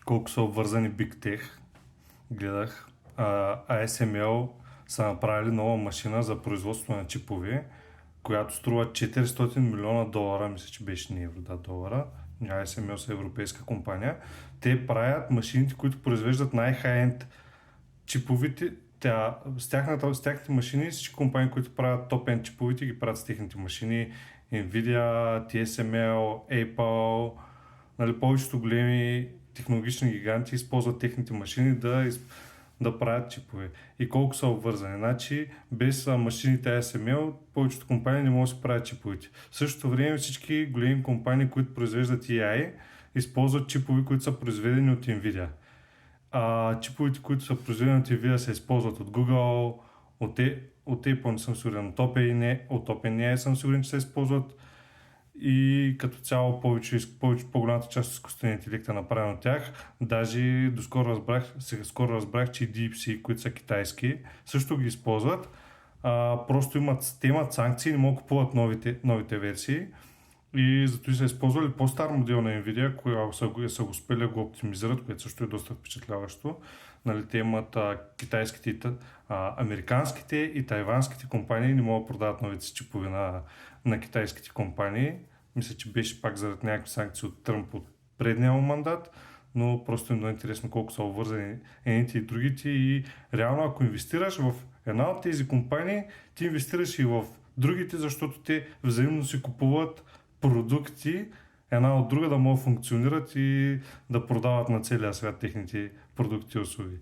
колко са обвързани Big Tech. Гледах. ASML са направили нова машина за производство на чипове, която струва 400 милиона долара, мисля, че беше не евро, да, долара. ASML са европейска компания. Те правят машините, които произвеждат най-хай-енд чиповите. С тяхните машини, всички компании, които правят топ-енд чиповите, ги правят с техните машини. Nvidia, TSML, Apple, нали, повечето големи технологични гиганти използват техните машини да правят чипове. И колко са обвързани. Значи, без машините ASML, повечето компании не могат да се правят чиповете. В същото време всички големи компании, които произвеждат AI, използват чипове, които са произведени от Nvidia. Чиповете, които са произведени от Nvidia, се използват от Google, от Apple не съм сигурен, от OpenAI съм сигурен, че се използват. И като цяло по-голямата част от изкуствения интелект е направен от тях. Даже скоро разбрах, че и DeepSeek, които са китайски, също ги използват. Просто имат санкции и не могат да купуват новите версии. И зато са използвали по-стар модел на Nvidia, които са го успели да го оптимизират, което също е доста впечатляващо. Нали, те имат китайските, американските и тайванските компании не могат да продават новите си чипове на китайските компании. Мисля, че беше пак заради някакви санкции от Тръмп от предния му мандат, но просто е много интересно колко са обвързани едните и другите и реално ако инвестираш в една от тези компании, ти инвестираш и в другите, защото те взаимно си купуват продукти, една от друга да могат да функционират и да продават на целия свят техните продукти и услуги.